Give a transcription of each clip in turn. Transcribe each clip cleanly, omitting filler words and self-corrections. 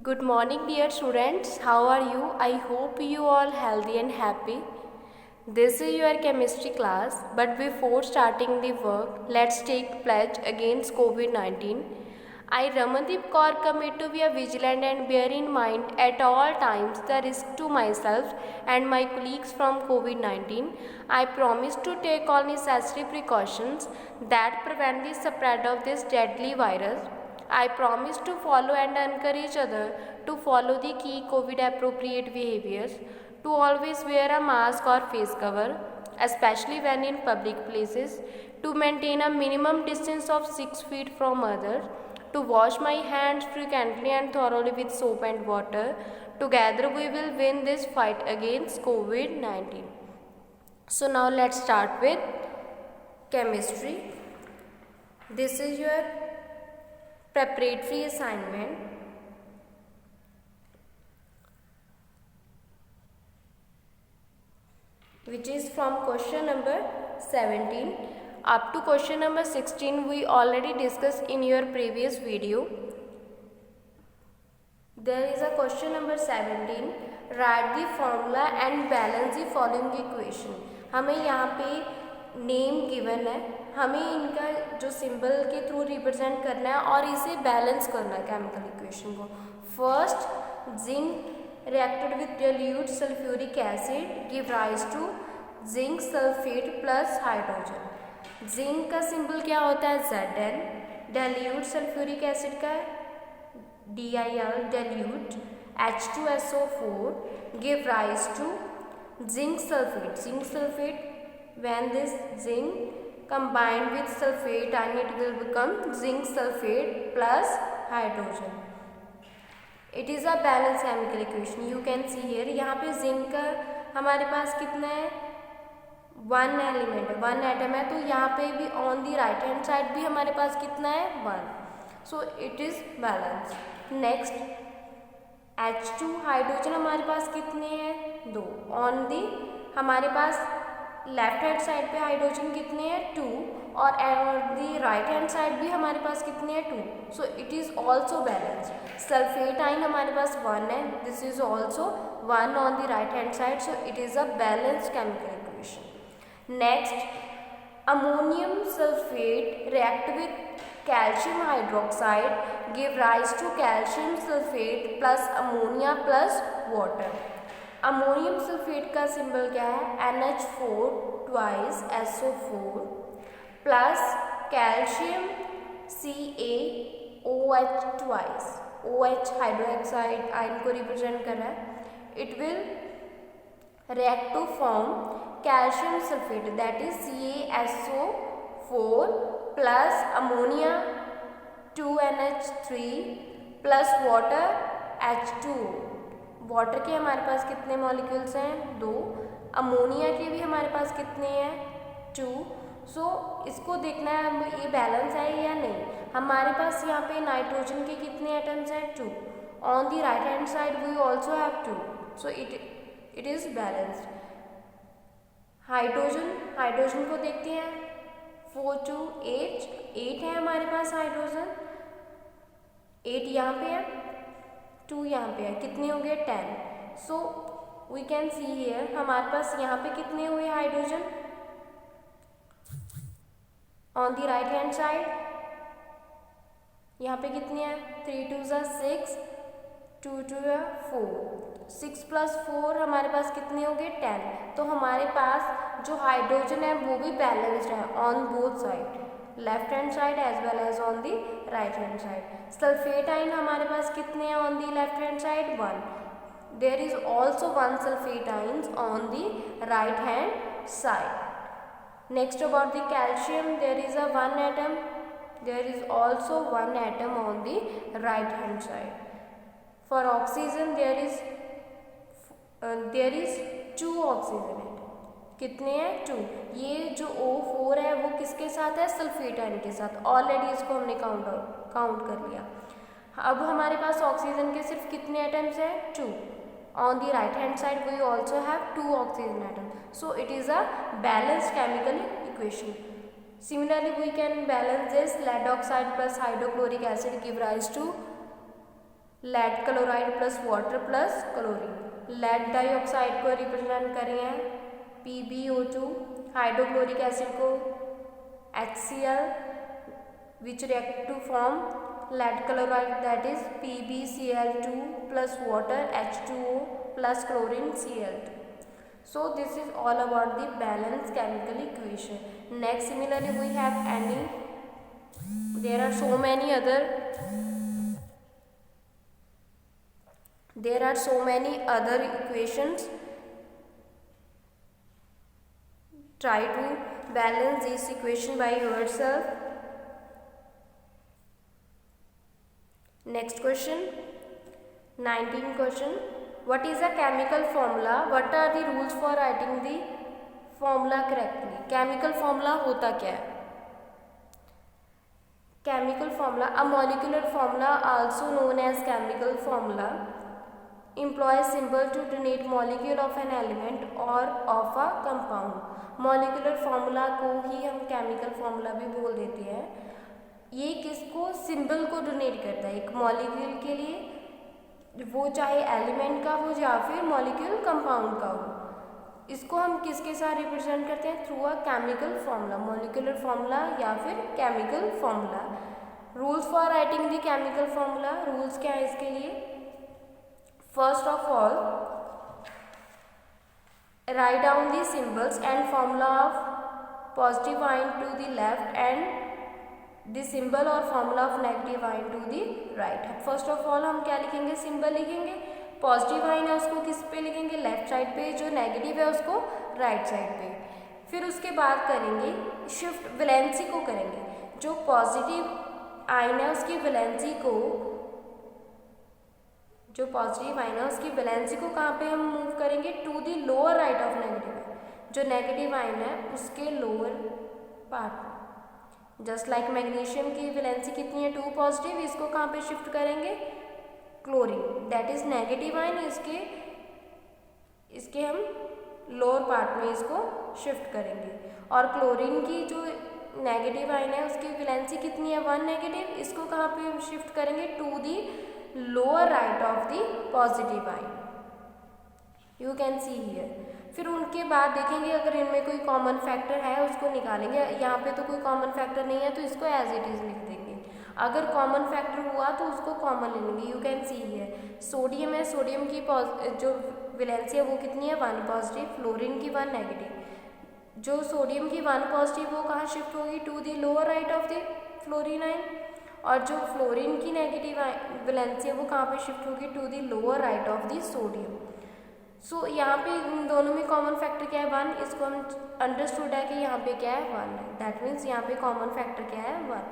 Good morning, dear students. How are you? I hope you all healthy and happy. This is your chemistry class, but before starting the work, let's take pledge against COVID-19. I, Ramandeep Kaur, commit to be vigilant and bear in mind at all times the risk to myself and my colleagues from COVID-19. I promise to take all necessary precautions that prevent the spread of this deadly virus. I promise to follow and encourage others to follow the key COVID appropriate behaviors, to always wear a mask or face cover, especially when in public places, to maintain a minimum distance of 6 feet from others, to wash my hands frequently and thoroughly with soap and water. Together we will win this fight against COVID-19. So now let's start with chemistry. This is your preparatory assignment. Which is from question number 17 up to question number 16 we already discussed in your previous video. There is a question number 17. Write the formula and balance the following equation. हमें यहाँ पे name given है, हमें इनका जो symbol के through represent करना है और इसे बैलेंस करना है केमिकल इक्वेशन को. First, zinc reacted with dilute sulfuric acid give rise to zinc sulfate plus hydrogen. Zinc का सिंबल क्या होता है? Zn. dilute sulfuric acid का DIL dilute H2SO4 give rise to zinc sulfate. zinc sulfate, when this zinc combined with sulfate and it will become zinc sulfate plus hydrogen. It is a balanced chemical equation. You can see here. यहाँ पे zinc का हमारे पास कितना है? One element है, one atom है, तो यहाँ पे भी on the right hand side भी हमारे पास कितना है? One. So it is balance. Next, H2 hydrogen हमारे पास कितने हैं? दो. ऑन दी हमारे पास लेफ्ट हैंड साइड पे हाइड्रोजन कितने हैं? टू. और दी राइट हैंड साइड भी हमारे पास कितने हैं? Two. So it is also balance. Sulphate ion हमारे पास वन है, this is also one on the right hand side, so it is a balanced chemical equation. Next, ammonium sulphate react with calcium hydroxide give rise to calcium sulphate plus ammonia plus water. Ammonium sulphate का symbol क्या है? NH4 twice SO4 plus calcium CaOH twice. OH hydroxide ion को represent कर रहा है. It will react to form calcium sulfate, that is CaSO4 plus ammonia 2NH3 plus water H2O. Water के हमारे पास कितने मॉलिक्यूल्स हैं? दो. अमोनिया के भी हमारे पास कितने हैं? टू. सो इसको देखना है अब ये बैलेंस है या नहीं. हमारे पास यहाँ पे नाइट्रोजन के कितने एटम्स हैं? Two. On the right hand side we also have two, so it is balanced. Hydrogen को देखते हैं. 4 2 8 है हमारे पास हाइड्रोजन. 8 यहाँ पे है, 2 यहाँ पे है, कितने हो गए? 10. So we can see here हमारे पास यहाँ पे कितने हुए hydrogen on the right hand side? यहाँ पे कितने हैं? 3 2 6, 2 2 4. 6 प्लस 4 हमारे पास कितने हो गए? 10. तो हमारे पास जो हाइड्रोजन है वो भी बैलेंस्ड है on both side, left hand side as well as on the right hand side. Sulphate ion हमारे पास कितने हैं on the left hand side? One. There is also one sulphate ions on the right hand side. Next, about the calcium, there is a one atom. There is also one atom on the right hand side. For oxygen, there is two oxygen atom. कितने हैं? To. ये जो O4 है वो किसके साथ है? Sulphate ion के साथ. ऑलरेडी इसको हमने काउंट कर लिया. अब हमारे पास ऑक्सीजन के सिर्फ कितने एटम्स हैं? To. On the right hand side we also have two oxygen atoms, so it is a balanced chemical equation. Similarly we can balance this. Lead oxide plus hydrochloric acid give rise to lead chloride plus water plus chlorine. Lead dioxide को represent करें PbO2, hydrochloric acid को HCl which react to form lead chloride, that is PbCl2 plus water H2O plus chlorine Cl2. So this is all about the balanced chemical equation. Next, similarly we have any, there are so many other equations. Try to balance this equation by yourself. Next question, 19 question. What is a chemical formula? What are the rules for writing the formula correctly? Chemical formula होता क्या है? Chemical formula, a molecular formula also known as chemical formula, employs symbol to denote molecule of an element or of a compound. Molecular formula को ही हम chemical formula भी बोल देते हैं। ये किसको, सिंबल को डोनेट करता है एक मॉलिक्यूल के लिए, वो चाहे एलिमेंट का हो या फिर मॉलिक्यूल कंपाउंड का हो। इसको हम किसके साथ रिप्रेजेंट करते हैं? Through a chemical formula, molecular formula या फिर chemical formula. Rules for writing the chemical formula, rules क्या है इसके लिए? First of all, write down the symbols and formula of positive ion to the left and the symbol और formula of negative ion to the right. First of all हम क्या लिखेंगे? Symbol लिखेंगे। Positive ion है उसको किस पे लिखेंगे? लेफ्ट साइड पे। जो नेगेटिव है उसको राइट साइड पे। फिर उसके बाद करेंगे शिफ्ट, वैलेंसी को करेंगे। जो पॉजिटिव आयन है उसकी वैलेंसी को, जो पॉजिटिव आयन है उसकी वैलेंसी को कहाँ पे हम मूव करेंगे? To the lower right of negative. जो नेगेटिव आयन है उसके लोअर पार्ट में। जस्ट लाइक मैग्नीशियम की वैलेंसी कितनी है? 2 पॉजिटिव। इसको कहाँ पे शिफ्ट करेंगे? Chlorine, that is negative ion, इसके हम लोअर पार्ट में इसको शिफ्ट करेंगे। और क्लोरीन की जो नेगेटिव आयन है उसकी वैलेंसी कितनी है? 1 नेगेटिव। इसको कहाँ पे शिफ्ट करेंगे? To the lower right of the positive ion, you can see here. फिर उनके बाद देखेंगे अगर इनमें कोई कॉमन फैक्टर है उसको निकालेंगे। यहाँ पे तो कोई कॉमन फैक्टर नहीं है तो इसको एज इट इज़ लिख देंगे। अगर कॉमन फैक्टर हुआ तो उसको कॉमन ले लेंगे। You can see here sodium है, सोडियम की जो वैलेंसी है वो कितनी है? 1 पॉजिटिव। फ्लोरीन की 1 नेगेटिव। जो सोडियम की 1 पॉजिटिव वो कहाँ शिफ्ट होगी? To the lower right of the fluorine ion. और जो फ्लोरीन की नेगेटिव वैलेंसी है वो कहाँ पे शिफ्ट होगी? To the lower right of the sodium. So यहाँ पे इन दोनों में कॉमन फैक्टर क्या है? 1। इसको हम अंडरस्टूड है कि यहाँ पे क्या है? 1 है। दैट मीन्स यहाँ पे कॉमन फैक्टर क्या है? 1।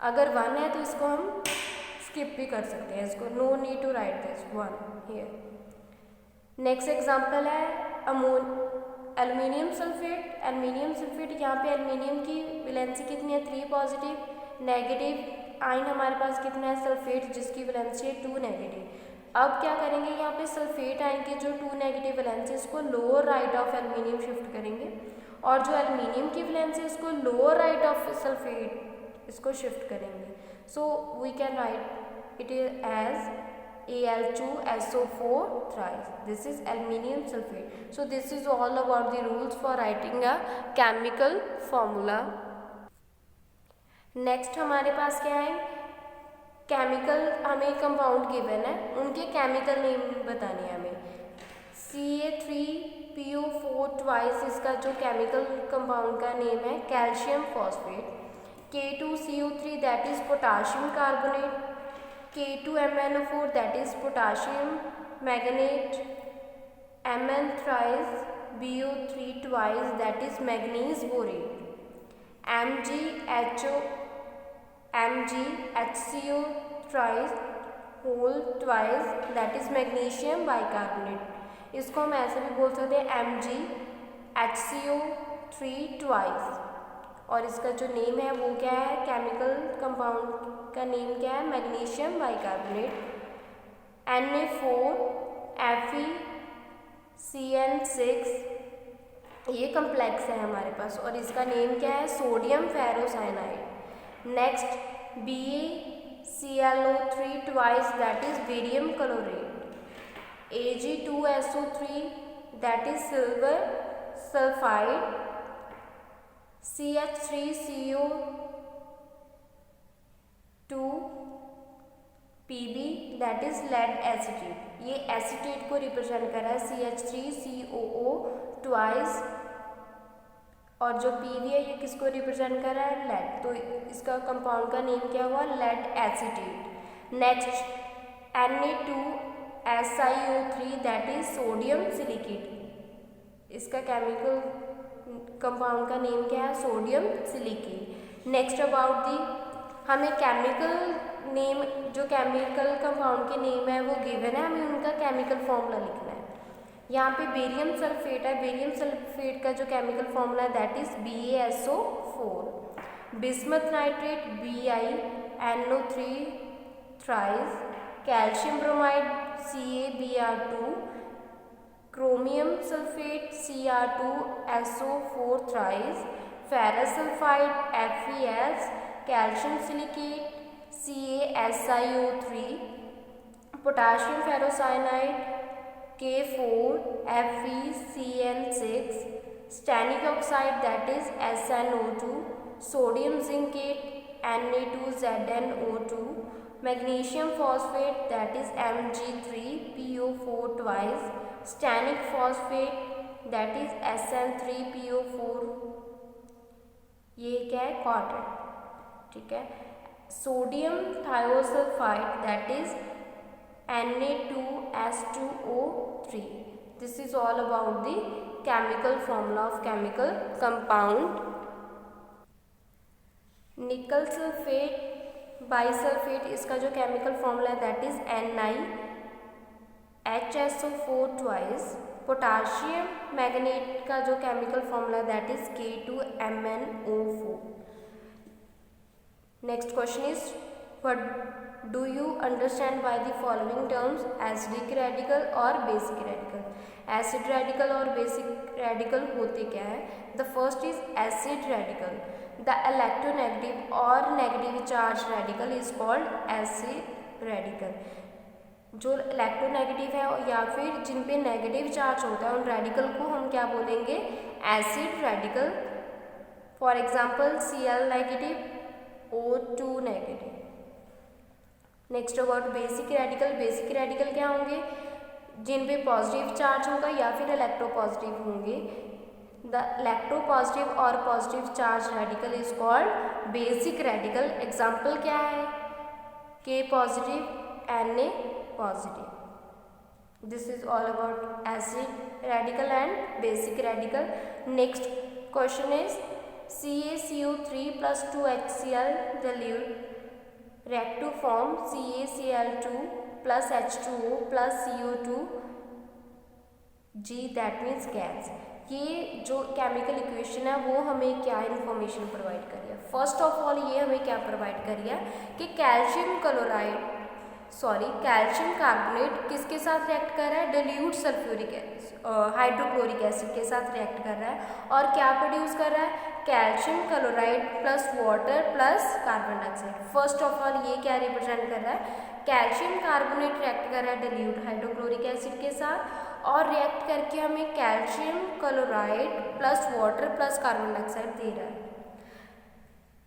अगर 1 है तो इसको हम स्किप भी कर सकते हैं, इसको no need to write this 1 here. Next example है एल्युमिनियम सल्फेट। एल्युमिनियम सल्फेट, यहाँ पे एल्युमिनियम की वैलेंसी कितनी है? 3 पॉजिटिव। नेगेटिव आयन हमारे पास कितना है? सल्फेट, जिसकी वैलेंसी है 2 नेगेटिव। अब क्या करेंगे? यहाँ पे सल्फेट आयन के जो 2 नेगेटिव वैलेंसी इसको lower right of aluminium shift करेंगे। और जो एल्युमिनियम की वैलेंसी इसको लोअर राइट ऑफ सल्फेट इसको शिफ्ट करेंगे। So we can write it as Al2SO4 thrice. This is aluminium sulfate. So this is all about the rules for writing a chemical formula. Next हमारे पास क्या है? Chemical, हमें compound given है, उनके chemical name बताने हैं हमें। Ca3PO4 ट्वाइस इसका जो केमिकल कंपाउंड का नेम है calcium phosphate. K2CO3 that is potassium carbonate. K2MnO4 that is potassium manganate, Mn thrice, BO3 twice that is manganese borate, MgHCO thrice whole twice that is magnesium bicarbonate। इसको हम ऐसे भी बोल सकते हैं MgHCO3 twice। और इसका जो नेम है वो क्या है? केमिकल कंपाउंड का नेम क्या है? Magnesium bicarbonate. Na4FeCN6 ये कम्प्लेक्स है हमारे पास और इसका नेम क्या है? Sodium ferrocyanide. Next ClO3 twice, that is barium chlorate. Ag2SO3, that is silver sulfide. CH3CO2 Pb, that is lead acetate. ये एसीटेट को रिप्रेजेंट कर रहा है CH3COO ट्वाइस, और जो Pb है ये किसको रिप्रेजेंट कर रहा है, लेड, तो इसका कंपाउंड का नेम क्या हुआ, lead acetate. Next Na2SiO3, that is sodium silicate. इसका केमिकल कंपाउंड का नेम क्या है, sodium silicate. Next about the, हमें केमिकल नेम, जो केमिकल कंपाउंड के नेम है वो गिवन है, हमें उनका केमिकल फॉर्मूला लिखना है. यहाँ पे बेरियम सल्फेट है, बेरियम सल्फेट का जो केमिकल फॉर्मूला है that is BaSO4. Bismuth nitrate BiNO3 thrice. Calcium bromide CaBr2. Chromium sulphate Cr2SO4 thrice. Ferrous sulphide FeS. Calcium silicate CaSiO3. Potassium ferrocyanide K4 FeCN6. Stannic oxide that is SnO2. Sodium zincate Na2ZnO2. Magnesium phosphate that is Mg3PO4 twice. Stannic phosphate that is SN3PO4. ये क्या है, quadrate, ठीक है. Sodium thiosulphide that is Na2S2O3. This is all about the chemical formula of chemical compound. Nickel sulphate bisulphate, इसका जो chemical formula है that is NiHSO4 twice. Potassium magnet का जो केमिकल फॉर्मूला है that is K2MnO4. Next question is what do you understand by the following terms, acidic radical और basic radical. Acid radical और basic radical होते क्या है. The first is acid radical. The electronegative और negative charge radical is called acid radical. जो electronegative है या फिर जिन पे नेगेटिव चार्ज होता है उन रेडिकल को हम क्या बोलेंगे, acid radical. For example Cl negative, O2 negative. Next about basic radical. Basic radical क्या होंगे, जिन पे पॉजिटिव चार्ज होगा या फिर इलेक्ट्रोपॉजिटिव होंगे. द इलेक्ट्रोपॉजिटिव और positive charge radical is called basic radical. Example क्या है, K positive, Na positive. This is all about acid radical and basic radical. Next question is CaCO3 plus 2HCl dilute react to form CaCl2 plus H2O plus CO2 G, that means gas. ये जो chemical equation है वो हमें क्या information provide कर रही है. First of all ये हमें क्या प्रोवाइड कर रही है कि कैल्शियम कार्बोनेट किसके साथ रिएक्ट कर रहा है, डिल्यूट सल्फ्यूरिक हाइड्रोक्लोरिक एसिड के साथ रिएक्ट कर रहा है, और क्या प्रोड्यूस कर रहा है, calcium chloride plus water plus carbon dioxide. First of all ये क्या रिप्रेजेंट कर रहा है, कैल्शियम कार्बोनेट रिएक्ट कर रहा है डिल्यूट हाइड्रोक्लोरिक एसिड के साथ, और रिएक्ट करके हमें calcium chloride plus water plus carbon dioxide दे रहा है.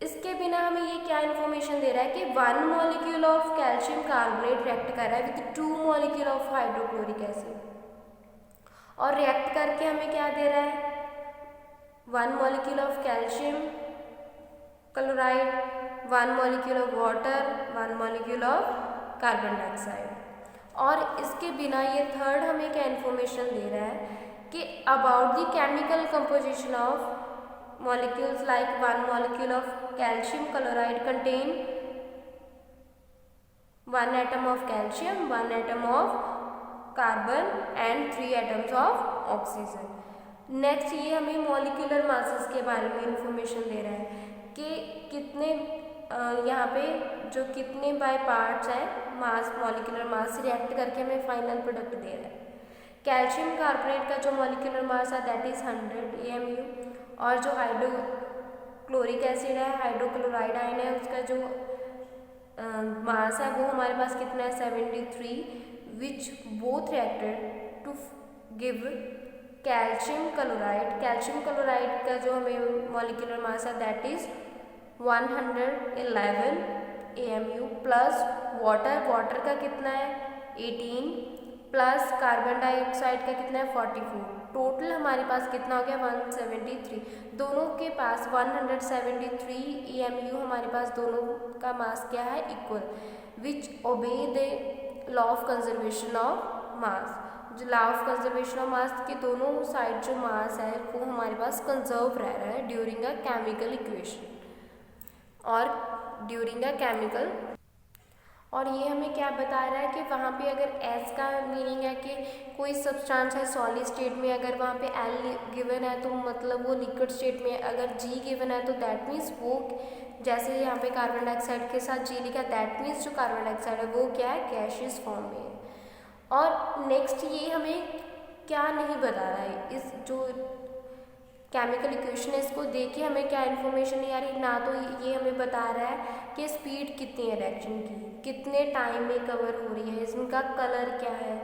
इसके बिना हमें ये क्या इन्फॉर्मेशन दे रहा है कि 1 molecule of calcium carbonate react कर रहा है with 2 molecule of hydrochloric acid, और रिएक्ट करके हमें क्या दे रहा है, 1 molecule of calcium chloride, 1 molecule of water, 1 molecule of carbon dioxide. और इसके बिना ये थर्ड हमें क्या इन्फॉर्मेशन दे रहा है कि about the chemical composition of molecules, like 1 molecule of calcium chloride contain 1 atom of calcium, 1 atom of carbon and 3 atoms of oxygen. Next ये हमें मॉलिक्यूलर मासेस के बारे में इंफॉर्मेशन दे रहा है कि कितने यहाँ पे जो कितने बाय पार्ट्स हैं मास, मॉलिक्यूलर मास रिएक्ट करके हमें फाइनल प्रोडक्ट दे रहा है. कैल्शियम कार्बोनेट का जो मॉलिक्यूलर मास है दैट इज 100 AMU, और जो हाइड्रोक्लोरिक एसिड है, हाइड्रोक्लोराइड आयन है, उसका जो मास है वो हमारे पास कितना है 73, which both reacted to give calcium chloride. Calcium chloride का जो हमें मॉलिक्यूलर मास है that is 111 AMU plus water का कितना है 18 प्लस कार्बन डाइऑक्साइड का कितना है 44। टोटल हमारे पास कितना हो गया 173। दोनों के पास 173 AMU हमारे पास दोनों का मास क्या है equal, which obey the law of conservation of mass. जो law of conservation of mass के दोनों साइड जो मास है वो हमारे पास कंजर्व रह रहा है ड्यूरिंग अ केमिकल इक्वेशन और ड्यूरिंग अ केमिकल। और ये हमें क्या बता रहा है कि वहाँ पे अगर एस का मीनिंग है कि कोई सब्सटेंस है सॉलिड स्टेट में, अगर वहाँ पे एल गिवन है तो मतलब वो लिक्विड स्टेट में, अगर जी गिवन है तो दैट मीन्स वो, जैसे यहाँ पे कार्बन डाइऑक्साइड के साथ जी लिखा दैट मीन्स जो कार्बन डाइऑक्साइड है वो क्या है गैसियस फॉर्म में है। और नेक्स्ट ये हमें क्या नहीं बता रहा है, इस जो केमिकल इक्वेशन है इसको देख के हमें क्या इन्फॉर्मेशन नहीं आ रही ना, तो ये हमें बता रहा है कि स्पीड कितनी है रिएक्शन की, कितने टाइम में कवर हो रही है, इसका कलर क्या है,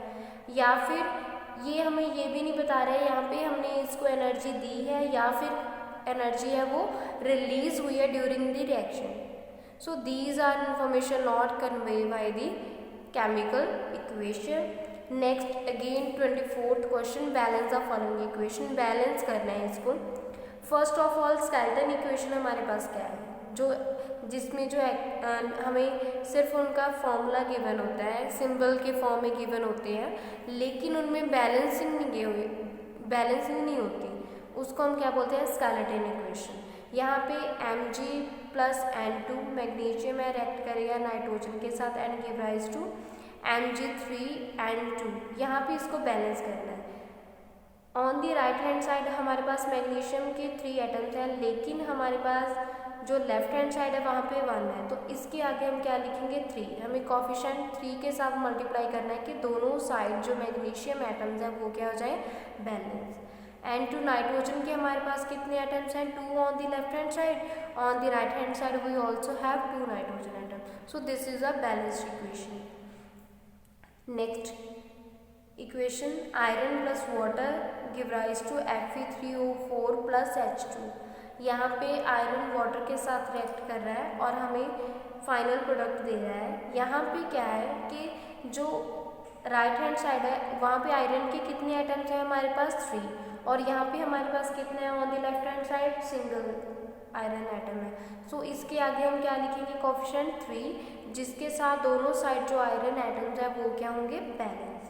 या फिर ये हमें ये भी नहीं बता रहा है यहाँ पे हमने इसको एनर्जी दी है या फिर एनर्जी है वो रिलीज हुई है during the reaction. So these are information not convey by the chemical equation. Next again 24th question, balance of following equation. Balance करना है इसको। First of all skeleton equation हमारे पास क्या है, जो जिसमें जो हमें सिर्फ उनका फॉर्मूला गिवन होता है, सिंबल के फॉर्म में गिवन होते हैं, लेकिन उनमें बैलेंसिंग नहीं होती, उसको हम क्या बोलते हैं स्केलेटन इक्वेशन। यहाँ पे Mg प्लस N2 मैग्नीशियम है रिएक्ट करेगा नाइट्रोजन के साथ and give rise to Mg3N2। यहाँ पे इसको बैलेंस करना है। On the right hand side हमारे पास मैग्नीशियम के 3 एटम्स हैं, लेकिन हमारे पास जो लेफ्ट हैंड साइड है वहाँ पे 1 है, तो इसके आगे हम क्या लिखेंगे 3। हमें कोफिशिएंट 3 के साथ मल्टीप्लाई करना है कि दोनों साइड जो मैग्नीशियम एटम्स हैं वो क्या हो जाए बैलेंस। N2 नाइट्रोजन के हमारे पास कितने एटम्स हैं 2 on the left hand side, on the right hand side we also have 2 nitrogen atoms. So this is a balanced equation. Next equation, iron plus water give rise to Fe3O4 plus H2। यहाँ पे iron water के साथ react कर रहा है और हमें final product दे रहा है। यहाँ पे क्या है कि जो राइट हैंड साइड है वहाँ पे आयरन के कितने एटम्स हैं हमारे पास 3, और यहाँ पे हमारे पास कितने हैं on the left hand side single iron atom है। सो इसके आगे हम क्या लिखेंगे कोफिशिएंट 3, जिसके साथ दोनों साइड जो आयरन एटम्स है वो क्या होंगे balance.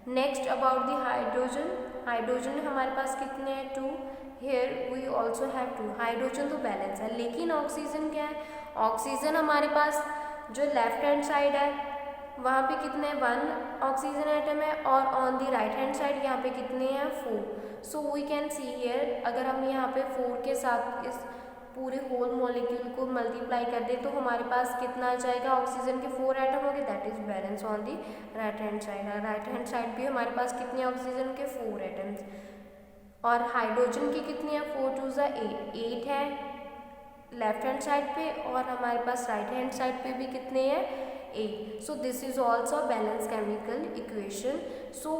Next about the hydrogen, hydrogen हमारे पास कितने हैं 2, here we also have 2। Hydrogen तो बैलेंस है, लेकिन ऑक्सीजन क्या है, ऑक्सीजन हमारे पास जो लेफ्ट हैंड साइड है वहाँ पे कितने हैं 1 ऑक्सीजन एटम है, और on the right hand side यहाँ पे कितने हैं 4। So we can see here, अगर हम यहाँ पे 4 के साथ इस पूरे होल मॉलिक्यूल को मल्टीप्लाई कर दें तो हमारे पास कितना आ जाएगा, ऑक्सीजन के 4 एटम हो गए, that is balance on the right hand side. Right hand side भी हमारे पास कितने ऑक्सीजन के 4 एटम्स, और हाइड्रोजन के कितने हैं 4 2 8 है लेफ्ट हैंड साइड पे, और हमारे पास राइट हैंड साइड पे भी कितने हैं 8। सो this is also balance chemical equation. So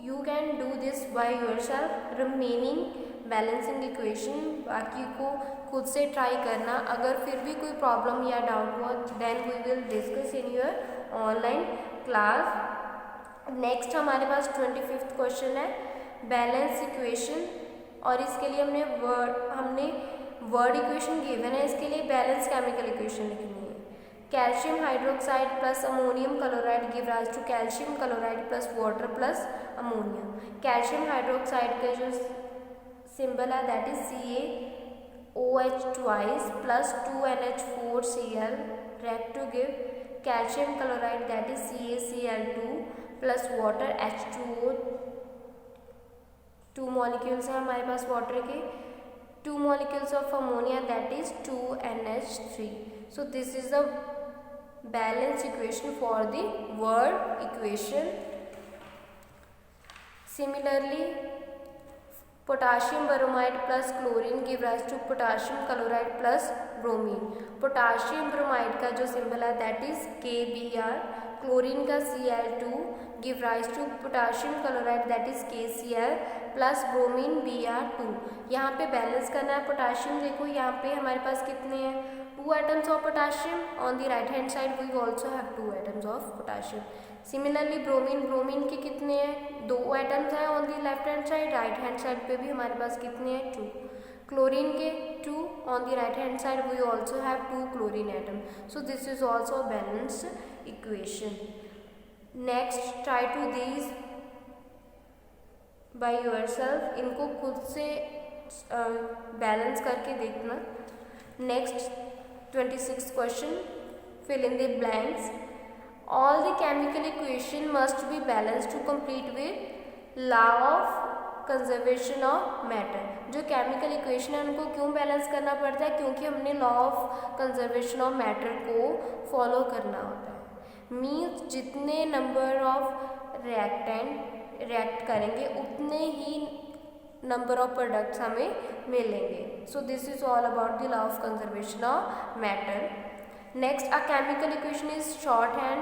you can do this by yourself, remaining balancing equation बाकी को खुद से ट्राई करना। अगर फिर भी कोई प्रॉब्लम या डाउट हो then we will discuss in your online class. Next हमारे पास 25th क्वेश्चन है बैलेंस इक्वेशन, और इसके लिए हमने वर्ड इक्वेशन गिवन है, इसके लिए बैलेंस केमिकल इक्वेशन लिखनी है। Calcium hydroxide plus ammonium chloride give rise to calcium chloride plus water plus ammonia. Calcium hydroxide का जो सिंबल है that is CaOH twice plus 2NH4Cl react to give calcium chloride that is CaCl2 plus water H2O। 2 molecules हैं हमारे पास water के, 2 molecules of ammonia that is 2NH3। So this is the balance equation for the word equation. Similarly potassium bromide plus chlorine give rise to potassium chloride plus bromine. Potassium bromide का जो symbol है that is KBr, chlorine का Cl2 give rise to potassium chloride that is KCl plus bromine Br2। यहाँ पे balance करना है potassium. देखो यहाँ पे हमारे पास कितने हैं, 2 atoms of potassium. On the right hand side we also have 2 atoms of potassium. Similarly bromine के कितने हैं, 2 atoms हैं on the left hand side, right hand side पे भी हमारे पास कितने हैं, 2. क्लोरीन के 2, on the right hand side we also have 2 chlorine atoms. So this is also a balanced equation. Next try to these by yourself. इनको खुद से बैलेंस करके देखना। Next 26th question, fill in the blanks. All the chemical equation must be balanced to complete with law of conservation of matter. जो chemical equation है उनको क्यों balance करना पड़ता है, क्योंकि हमने law of conservation of matter को फॉलो करना होता है। मीन्स जितने नंबर ऑफ रिएक्ट करेंगे उतने ही नंबर ऑफ प्रोडक्ट्स हमें मिलेंगे। सो this is all about the law of conservation of matter. Next, a chemical equation is short hand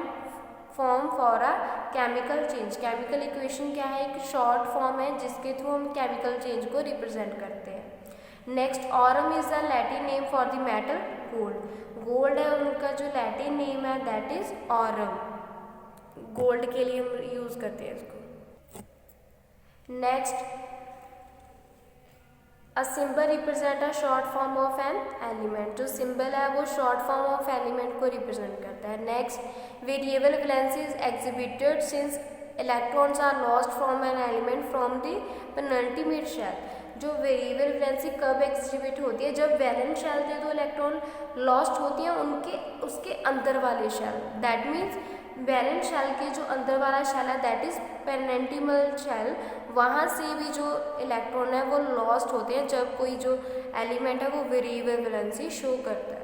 form for a chemical change. Chemical equation क्या है, एक short form है जिसके through हम केमिकल चेंज को represent करते हैं। Next, aurum is the Latin name for the metal gold. Gold है उनका जो लैटिन नेम है दैट इज ऑरम। गोल्ड के लिए हम यूज करते हैं इसको। Next, a symbol represent a short form of an element. जो सिंबल है वो शॉर्ट फॉर्म ऑफ एलिमेंट को रिप्रेजेंट करता है। Next, variable valency is exhibited since electrons are lost from an element from the penultimate shell. जो variable valency कब exhibit होती है, जब वैलेंस शेल से दो इलेक्ट्रॉन लॉस्ट होती हैं उसके अंदर वाले shell. That means valence shell के जो अंदर वाला शेल है दैट इज पेनल्टीमल शेल, वहाँ से भी जो इलेक्ट्रॉन है वो लॉस्ट होते हैं जब कोई जो एलिमेंट है वो वेरिएबल वैलेंसी शो करता है।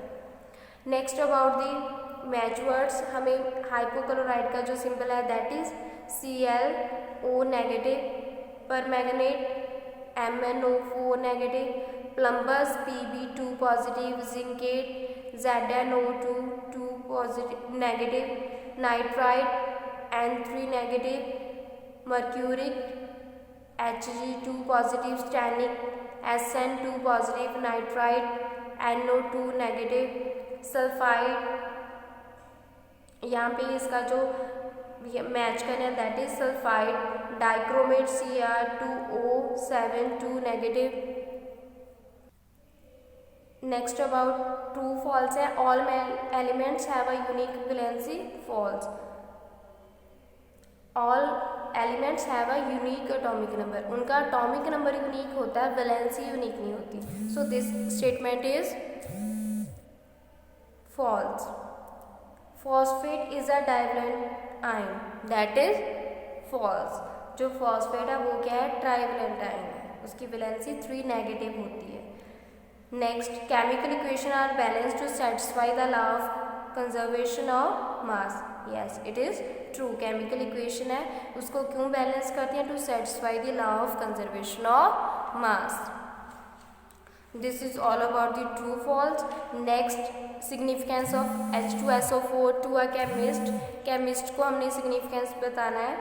Next, about the match words, हमें हाइपोक्लोराइड का जो सिंबल है that is ClO negative, permanganate MnO4 negative, plumbous Pb2 positive, zincate ZnO2 2 positive negative, nitrite N3 negative, mercuric Hg2 positive, stannic Sn2 positive, nitrite NO2 negative, sulphide यहाँ पे इसका जो match करना है that is sulphide, dichromate Cr2O7 2 negative. Next, about true false है, all elements have a unique valency. False, all elements have a unique atomic number. उनका atomic number unique होता है, वैलेंसी यूनिक नहीं होती। So this statement is false. Phosphate is a divalent ion, that is false. जो phosphate है वो क्या है, ट्राइवैलेंट आयन है, उसकी वैलेंसी 3 नेगेटिव होती है। Next, chemical equation are balanced to satisfy the law of conservation of mass. Yes, it is true. Chemical equation है उसको क्यों बैलेंस करती हैं, to satisfy the law of conservation of mass. This is all about the true false. Next, significance of H2SO4 to a chemist. Chemist को हमने significance बताना है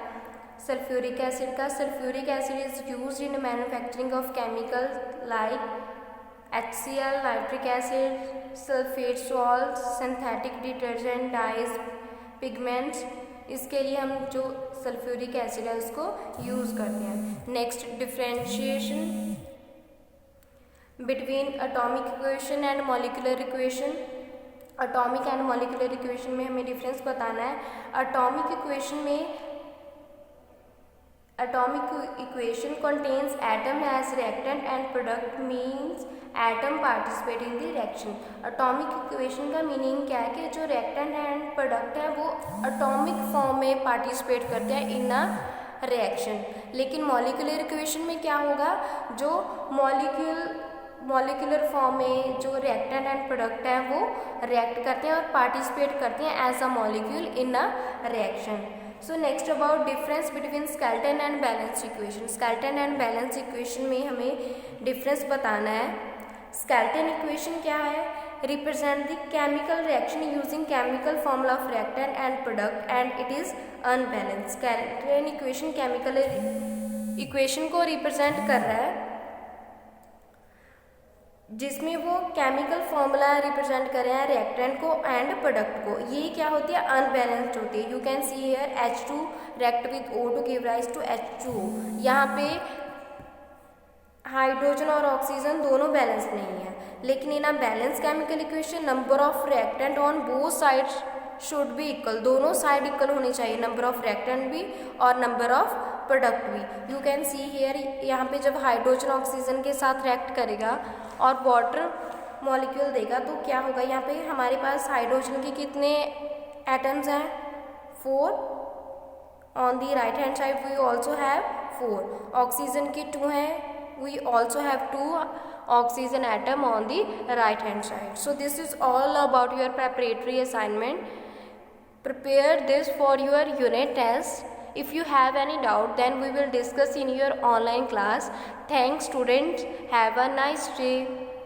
sulphuric acid का। Sulphuric acid is used in manufacturing of chemicals like HCl, nitric acid, sulphate salt, synthetic detergent, dyes, pigments. इसके लिए हम जो sulphuric acid है उसको यूज़ करते हैं। Next, differentiation between atomic equation and molecular equation. Atomic and molecular equation में हमें डिफरेंस बताना है। Atomic equation contains atom as reactant and product means atom participate in the reaction. Atomic equation का meaning क्या है कि जो reactant and product है वो atomic form में participate करते हैं in a reaction. लेकिन molecular equation में क्या होगा, जो molecular form में जो reactant and product है वो react करते हैं और participate करते हैं as a molecule in a reaction. So next about difference between skeleton and balance equation. Skeleton and balance equation में हमें डिफरेंस बताना है। स्केलेटन इक्वेशन क्या है? Represent the chemical reaction using chemical formula of reactant and product and it is unbalance. Skeleton equation chemical equation को represent कर रहा है जिसमें वो केमिकल फॉर्मूला रिप्रेजेंट कर रहे हैं रिएक्टेंट को एंड प्रोडक्ट को। ये क्या होती है? अनबैलेंस्ड होती है। You can see here H2 react with O2 give rise to H2O। यहाँ पे हाइड्रोजन और ऑक्सीजन दोनों बैलेंस नहीं है, लेकिन in a balance chemical equation number of reactant on both sides should be equal. दोनों साइड इक्वल होनी चाहिए, नंबर ऑफ रिएक्टेंट भी और नंबर ऑफ प्रोडक्ट भी। यू कैन सी हियर यहाँ पे जब हाइड्रोजन ऑक्सीजन के साथ रिएक्ट करेगा और वाटर मॉलिक्यूल देगा तो क्या होगा? यहाँ पे हमारे पास हाइड्रोजन के कितने एटम्स हैं? 4। On the right hand side we also have 4। Oxygen के 2 हैं, we also have 2 oxygen atom on the right hand side. So this is all about your preparatory assignment. Prepare this for your unit test. If you have any doubt, then we will discuss in your online class. Thanks students. Have a nice day.